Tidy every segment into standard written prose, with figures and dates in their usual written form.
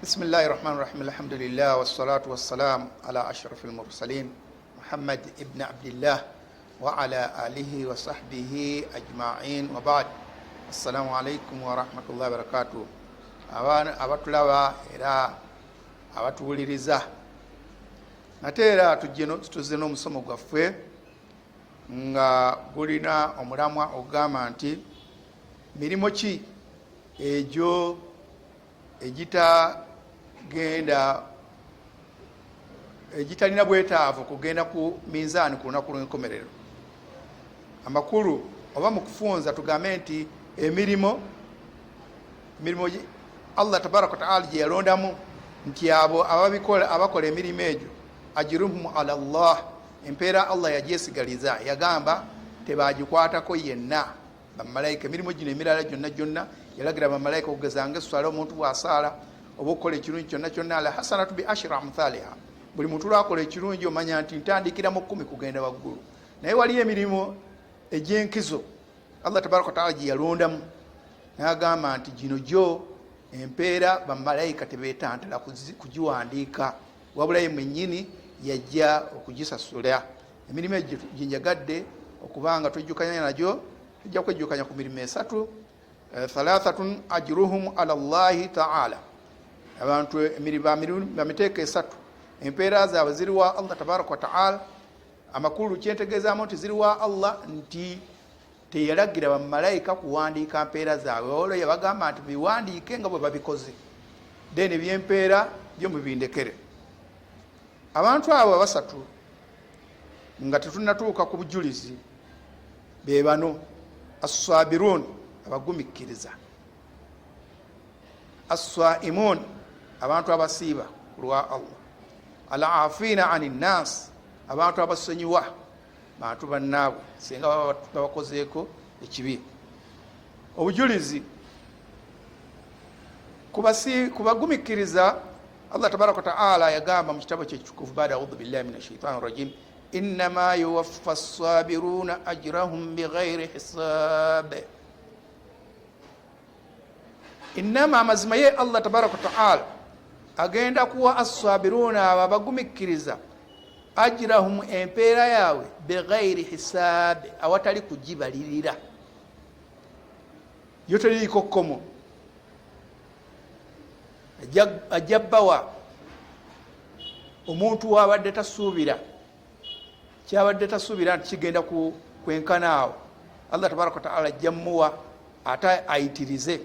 بسم الله الرحمن الرحيم الحمد لله والصلاة والسلام على أشرف المرسلين محمد ابن عبد الله وعلى آله وصحبه أجمعين وبعد السلام عليكم ورحمة الله وبركاته abatulaba era abatuwuliriza nate era tuzze n'omusomo gwaffe nga gulina omulamwa ogamba nti mirimu ki egyo egitalina bwetaavu kugenda ku minzaani ku lunaku lw'enkomerero. Amakulu oba mu kufunza tugambe nti emirimo Allah tabaraka wa taala gye yalondamu nti abo abakola emirimu egyo ajiruhum ala Allah, empeera Allah yagyesigaliza, yagamba tebagikwatako yenna. Bamalayika emirimu gino emirala gyonna yalagira bamalayika okugezanga eswala omuntu bwasaala oba okukola ekirungi kyonna ala hasanatu bi ashra amthaliha, buli muntu lwakola ekirungi omanya nti ntandikira mu 10 kugenda waggulu. Naye waliyo emirimu egy'enkizo Allah tabaraka wa taala gye yalondamu n'agamba nti gino gyo empeera bamalayika tebeetantala kugiwandiika, wabula ye mwennyini yajja okugisasula. Emirimu egyo ginjagadde okubanga twejjukanya nagyo, tujja kwejjukanya ku mirimu esatu. Thalathatun ajruhum ala Allahi taala, abantu bamiteeka esatu empeera zaabwe ziriwa Allah tabaraka wa taala. Amakulu kyentegeezaamu nti ziriwa Allah nti teyalagira bamalayika kuwandiika mpeera zaabwe, olwo yabagamba nti biwandiike nga bwe babikoze, then ebyempeera byo mubindekere. Abantu abo basatu nga tetunnatuuka ku bujulizi be bano: as-sabirun, abagumikkiriza; as-saimun, abantu abasiiba ku lwa Allah; al-afina ani nnas, abantu abasonyiwa bantu bannaabwe singa babakozeeko ekibi. Obujulizi ku bagumikkiriza, Allah tabaraka wa taala yagamba mu kitabo kye kitukuvu baada audhu billahi minash shaitani rajim, innama yuwaffa as-sabiruna ajrahum bighayri hisab. Innama, amazima ye Allah tabaraka wa taala agenda kuwa as-sabiruna abo abagumikkiriza ajrahum empeera yaabwe bighayri hisab, awatali kugibalirira, yo teriiko kkomo, ajja bbawa omuntu wabadde tasuubira kyabadde tasuubira nti kigenda kwenkana awo. Allah tabaraka wa taala ajja muwa ate ayitirize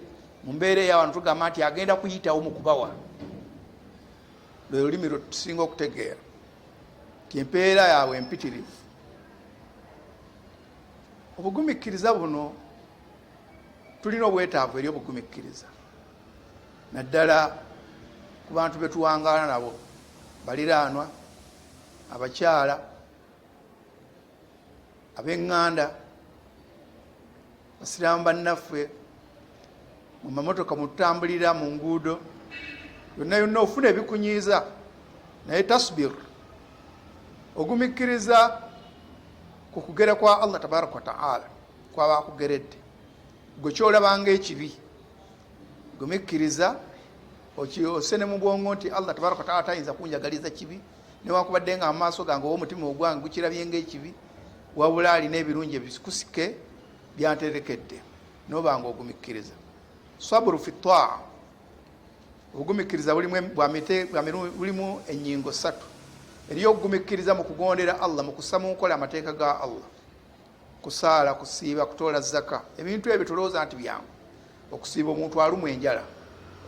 mu mbeera eyawantu tugamba nti agenda kuyitawo mu kubawa. Lwe lulimi lwe tusinga okutegeera nti empeera yaabwe empitirivu. Obugumikkiriza buno tulina obwetaavu eri obugumikkiriza, naddala ku bantu betuwangaala nabo, baliraanwa, abakyala, ab'eŋŋanda, basiraamu bannaffe, mu mamotoka mutambulira mu nguudo, yonna ofuna ebikunyiiza naye tasbir, ogumikkiriza ku kugera kwa Allah tabaraka wa taala kwaba akugeredde. Gwe kyolabanga ekibi, gumikkiriza osene mu bwongo nti Allah tabaraka wa taala tayinza kunjagaliza kibi, newankubadde nga amaaso gange owomutima ogwange gukirabye ng'ekibi, wabula alina ebirungi ebikusike byanterekedde, nobanga ogumikkiriza. Sabru fi taa, ogumikkiriza bulimu ennyingo 3. Eriyo okugumikkiriza mu kugondera Allah, mu kussa mu nkola amateeka ga Allah, kusaala, kusiiba, kutoola zaka. Ebintu ebyo tulowooza nti byangu. Okusiiba omuntu alumwa enjala,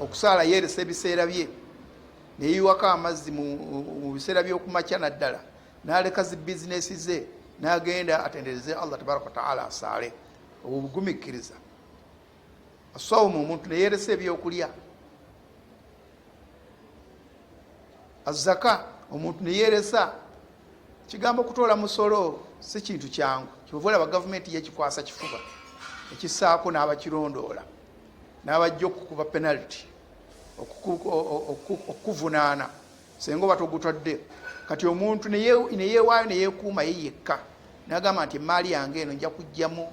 okusaala yeeresa ebiseera bye, neyiwako amazzi mu biseera by'okumakya naddala, n'aleka zi bizinesi ze n'agenda atendereze Allah tabaraka wa taala asaale. Obwo bugumikkiriza. Asawumu, omuntu neyeeresa ebyokulya. Azaka, omuntu neyeeresa. Kigambo kutoola musolo si kintu kyangu, kyova olaba gavumenti yekikwasa kifuba, ekissaako n'abakirondoola, n'abajja okukuba penalty, okuvunaana senga oba togutodde. Kati omuntu neyeewaayo neyeekuuma ye yekka, n'agamba nti emaali yange eno nja kujjamu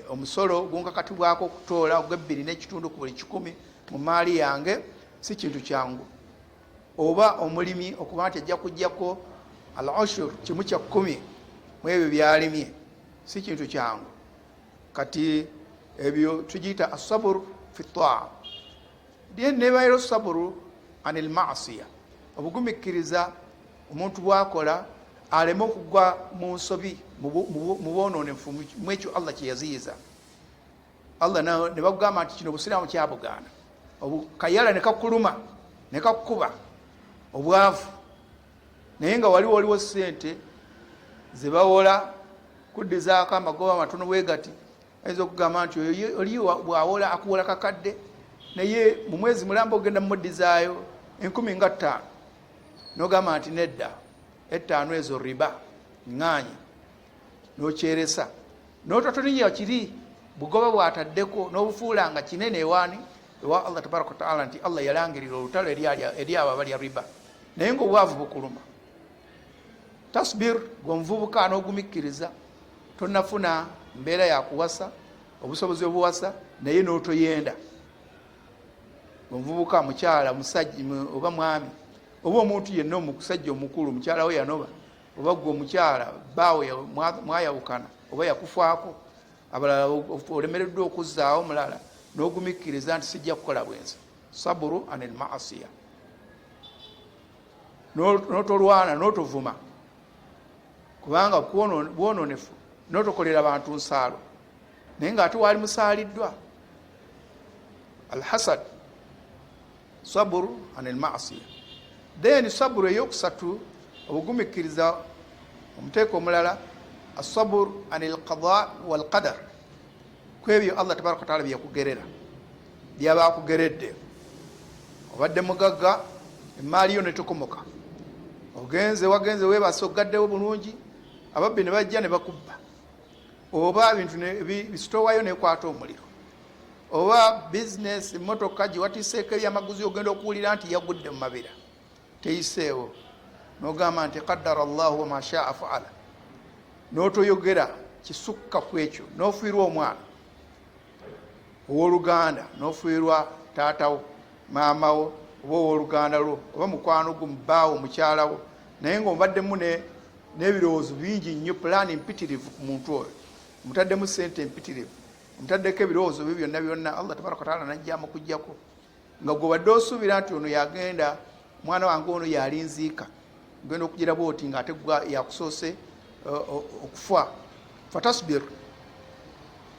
omusolo gunkakatibwako okutoola ogw'ebbiri n'ekitundu ku buli 100 mu maali yange si kintu kyangu. Oba omulimi okuba nti ajja kujjako al ushur kimu kya 10 mu ebyo byalimye si kintu kyangu. Kati ebyo tugiyita asaburu fi taa. Nebairo saburu anil maasiya, obugumikiriza omuntu bwakola aleme okugwa mu nsobi mu bwononefu mu ekyo Allah kye yaziyiza. Allah ne bagamba nti kino obusiraamu kyabugaana. Kayala ne kakuluma ne kakuba obwavu, naye nga waliwo ssente ze bawola kuddizaako amagoba amatono bwe gati. Ayinza okugamba nti oli bwawola akuwola kakadde, naye mu mwezi mulamba ogenda mumuddizaayo 15,000 n'ogamba nti nedda 5 ezo riba ŋŋaanyi n'okyeresa n'ototoniya kiri bugoba bwataddeko n'obufuula nga kinene ewaani ewa Allah tabaraka wa taala nti Allah yalangirira olutalo eri abo abalya riba, naye ng'obwavu bukuluma. Tasbir gw'omuvubuka n'ogumikkiriza, tonnafuna mbeera yakuwasa obusobozi obuwasa naye n'otoyenda. Omuvubuka mukyala musajja oba mwami oba omuntu yenna omusajja omukulu mukyala we yanoba oba gwe omukyala baawe mwayawukana oba yakufaako abalala olemereddwa okuzzaawo mulala n'ogumikkiriza nti sijja kukola bwenzi. Saburu anil maasiya, n'otolwana n'otovuma kubanga bwononefu, n'otokolera bantu nsaalo naye ng'ate waali musaaliddwa. Alhasad saburu anil maasiya. Then saburu eyokusatu obugumikkiriza omuteeko omulala asaburu anil qada wal qadar, kwebyo Allah tabaraka wa taala byakugerera byabakugeredde. Obadde mugagga emaali yo netokomoka, wagenze weebase ogaddewo bulungi, ababbi ne bajja ne bakubba, oba ebintu bisitowayo nekwata omuliro, oba business motoka giwatiseeko ebyamaguzi ogenda okuwulira nti yagudde mu mabira, teyiseewo n'ogamba nti qaddara Allahu wama shaa faala, n'otoyogera kisukka ku ekyo, n'ofiirwa omwana ow'oluganda, n'ofiirwa taatawo maamawo oba ow'oluganda lwo oba mukwano gwo mubaawo mukyalawo, naye ng'obaddemu n'ebirowoozo bingi nnyo, pulaani mpitirivu ku muntu oyo, mutaddemu ssente empitirivu, mutaddeko ebirowoozo byo byonna Allah tabaraka wa taala najjamu kujjako, nga gwe badde osuubira nti ono yagenda mwana wange ono yalinziika, genda okugira bwoti ng'ate yakusoose okufa. Fatasbir,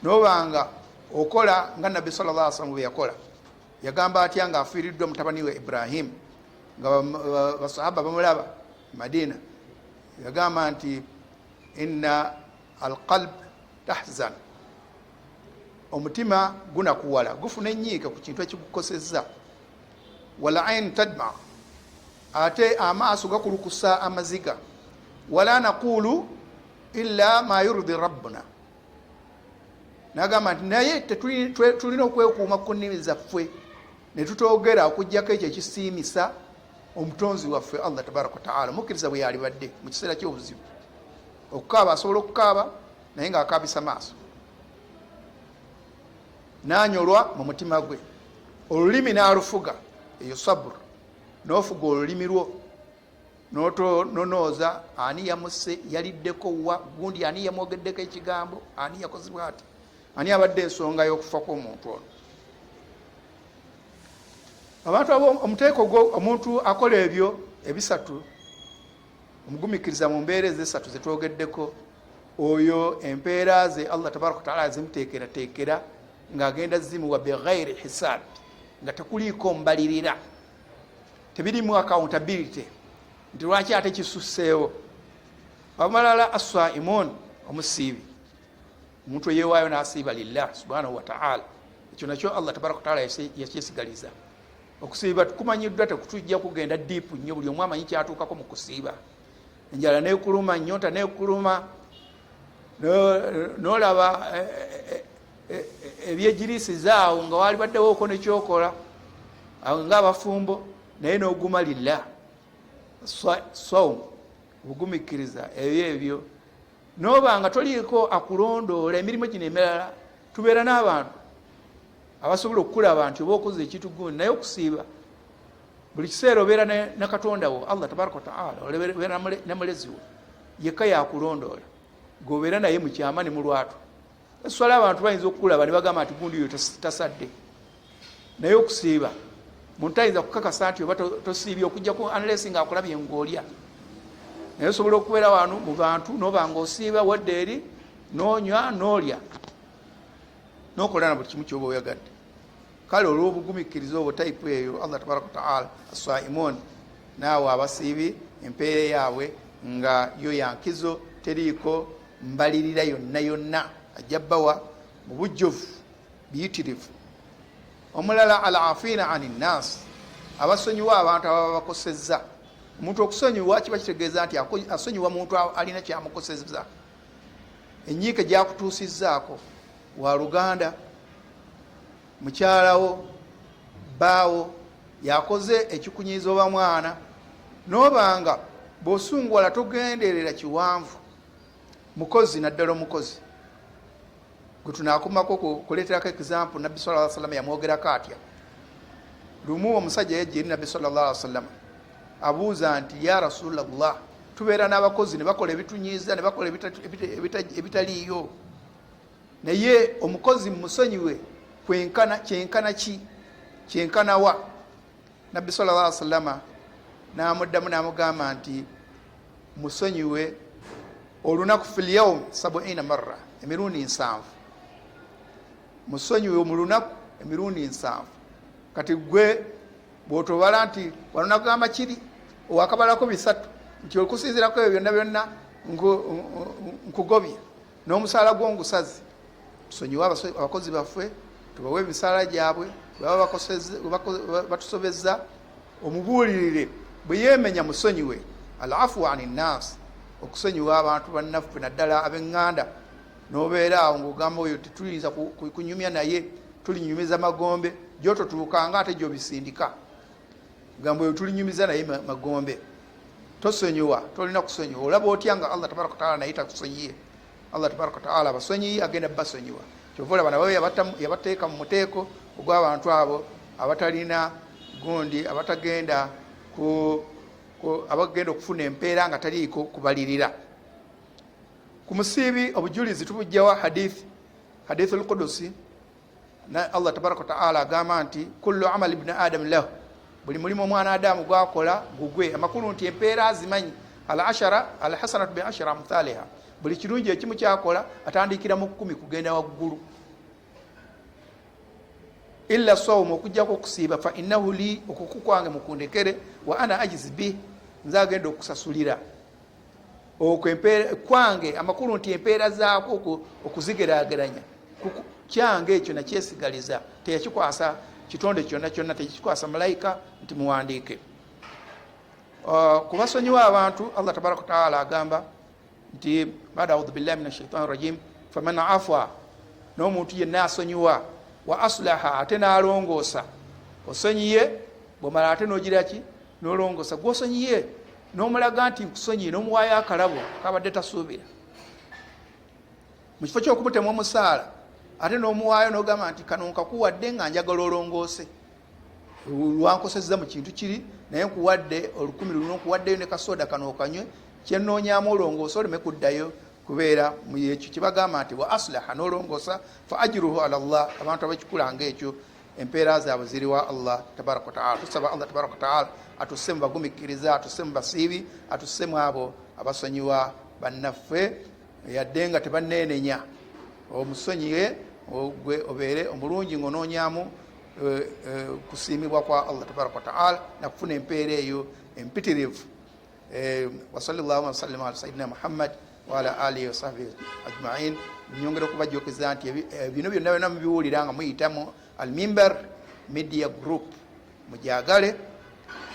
n'obanga okola nga nabbi sallallahu alaihi wasallam bwe yakola. Yagamba atya ng'afiiriddwa mutabani we Ibrahim, nga basahaba bamulaba Madina, yagamba nti inna alqalb tahzan, omutima gunakuwala, gufuna enyiika ku kintu ekigukosezza. Wala ain tadma, ate amaaso gakulukusa amaziga. Wala naqulu illa ma yurdi rabbuna, nagamba nti naye tulina okwekuuma ku nnimi zaffe ne tutogera okuggyako ekyo ekisiimisa omutonzi waffe Allah tabaraka wa taala. Mukkiriza bwe yalibadde mu kiseera ky'obuzibu, okukaaba asobola okukaaba naye ng'akaabisa maaso, n'anyolwa mu mutima gwe, olulimi n'alufuga, eyo saburu, n'ofuga olulimi lwo n'otononooza ani yamusse, yaliddeko wa gundi, ani yamwogeddeko ekigambo, ani yakozebwa ati, ani abadde ensonga y'okufa kw'omuntu ono. Abantu omuteeko gwo omuntu akola ebyo ebisatu, omugumikkiriza mu mbeera ez'esatu zetwogeddeko, oyo empeera ze Allah tabaraka wa taala zimuteekerateekera ng'agenda zimuwa bighairi hisaab, nga tekuliiko mbalirira, tebirimu accountability nti lwaki ate kisusseewo. Abamalala aswaimun, omusiibi, omuntu eyeewaayo n'asiiba lillah subhanahu wa ta'ala, ekyo nakyo Allah tabaraka wa taala yakyesigaliza. Okusiiba tukumanyiddwa, tekutujja kugenda diipu nnyo, buli omu amanyi kyatuukako mu kusiiba. Enjala neekuluma, nnyonta neekuluma, n'olaba ebyegirisiza awo nga wali baddewooko nekyokola ng'abafumbo, naye n'oguma lillah. Sawm, obugumikkiriza ebyo n'oba nga toliiko akulondoola emirimu gino emirala. Tubeera n'abantu abasobola okukulaba nti oba okoze ekintu gundi naye okusiiba buli kiseera obeera ne katonda wo Allah tabaraka wa taala, obeera ne mulezi wo yekka yakulondoola gobeera naye mukyama ne mulwatu. Eswala abantu bayinza okukulaba ne bagamba nti gundi yo tasadde, naye okusiiba muntu ayinza kukakasa nti oba tosiibye okujjako unless nga akulabye ng'olya, naye osobola okubeera wano mu bantu noba ng'osiiba wadde eri n'onywa n'olya n'okola na buli kimu kyoba oyagadde. Kale olw'obugumikkiriza obwo tayipu eyo Allah tabaraka wa taala aswaimun naawe abasiibi empeera yaabwe nga yo yankizo teriiko mbalirira yonna yonna ajja bbawa mu bujjuvu biyitirivu. Omulala al afiina ani nnaasi, abasonyiwa abantu ababa bakosezza. Omuntu okusonyiwa kiba kitegeeza nti asonyiwa muntu alina kyamukosezza, enyiike gyakutuusizzaako, wa luganda, mukyalawo, baawo yakoze ekikunyiiza oba mwana, n'obanga bw'osunguwala togenderera kiwanvu, mukozi naddala omukozi gwe tunaakumako kuleeterako example. Nabbi sallallahu alaihi wasallam yamwogerako atya. Lumu omusajja yajja eri Nabbi sallallahu alaihi wasallam abuuza nti ya Rasulallah, tubeera n'abakozi ne bakola ebitunyiiza ne bakola ebitaliiyo, naye omukozi musonyiwe kyenkana ki, kyenkana wa? Nabbi sallallahu alaihi wasallam n'amuddamu n'amugamba nti musonyiwe olunaku fil yawm 70 marra, emirundi 7. Musonyiwe mu lunaku emirundi 7. Kati gwe bw'otobala nti wano nagamba kiri owakabalako 3 nti okusinziirako ebyo byonna byonna nkugobye n'omusaala gw'ongusazi. Tusonyiwe abakozi baffe, tubawe emisaala gyabwe baba batusobezza, omubuulirire bwe yeemenya musonyiwe. Al afu ani nnaasi, okusonyiwa abantu bannaffe naddala ab'eŋŋanda, n'obeera awo ng'ogamba oyo tetuyinza kunyumya naye, tulinyumiza magombe, gyototuukanga ate gyobisindika, gamba oyo tulinyumiza naye magombe. Tosonyiwa, tolina kusonyiwa. Olaba otya nga Allah tabaraka wa taala naye takusonyiye. Allah tabaraka wa taala abasonyiyi agenda basonyiwa. Kyova olaba nawe yabateeka mu muteeko ogw'abantu abo abatalina gundi, abatagenda abagenda okufuna empeera nga taliiko kubalirira. Ku musiibi obujulizi tubujjawa hadith al-Qudusi. Allah tabaraka wa taala agamba nti kullu amali ibn adam lahu, buli mulimu omwana Adamu gwakola gugwe. Amakulu nti empeera azimanyi, al hasanatu bi ashara amthaliha, buli kirungi ekimu kyakola atandikira mu 10 kugenda waggulu. Illa sawmu, okujjako okusiiba, fa innahu li, okuku kwange mukundekere, wa ana ajizi bi, nze agenda okusasulira okwempeera kwange. Amakulu nti empeera zaako okuzigeraageranya kyange ekyo nakyesigaliza, teyakikwasa kitonde kyonna kyonna, tekikwasa malayika nti muwandiike. Kubasonyiwa abantu Allah tabaraka wa taala agamba nti baada audhu billahi minash shaitani rajim, faman afa, n'omuntu yenna asonyiwa, wa aslaha, ate n'alongoosa. Osonyiye bw'omala ate n'ogira ki, n'olongoosa. Gw'osonyiye n'omulaga nti nkusonyiye, n'omuwaayo akalabo kabadde tasuubira, mu kifo ky'okumutema omusaala, ate n'omuwaayo n'ogamba nti kano nkakuwadde nga njagala olongoose, lwankosezza mu kintu kiri, naye nkuwadde 10 luno, nkuwaddeyo ne kasoda kano okanywe, kyenoonyaamu olongoose oleme kuddayo kubeera mu ekyo kibagamba nti wa aslaha, n'olongoosa, fa ajruhu ala Allah, abantu abakikulanga ekyo empeera zaabwe ziriwa Allah tabaraka wa taala. Tusaba Allah tabaraka wa taala atusse mu bagumikkiriza, atusse mu basiibi, atusse mu abo abasonyiwa bannaffe yadde nga tebanneenenya. Omusonyiye ogwe obeere omulungi ng'onoonyaamu kusiimibwa kwa Allah tabaraka wa taala nakufuna empeera eyo empitirivu. Wa sallallahu wa sallam ala sayyidina Muhammad wa ala alihi wa sahbihi ajma'in. Nyongera okubajjokeza nti bino byonna byonna mubiwulira nga muyitamu Al Mimbar Media Group, mujagale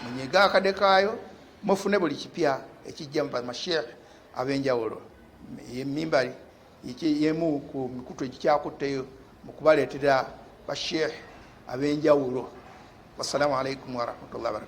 munyiga akade kaayo, mufune buli kipya ekijja mu masheikh ab'enjawulo. Mimbari yemu ku mikutu egikyakutteyo mu kubaleetera basheikh ab'enjawulo. Wassalamu alaikum wa rahmatullahi wa barakatuh.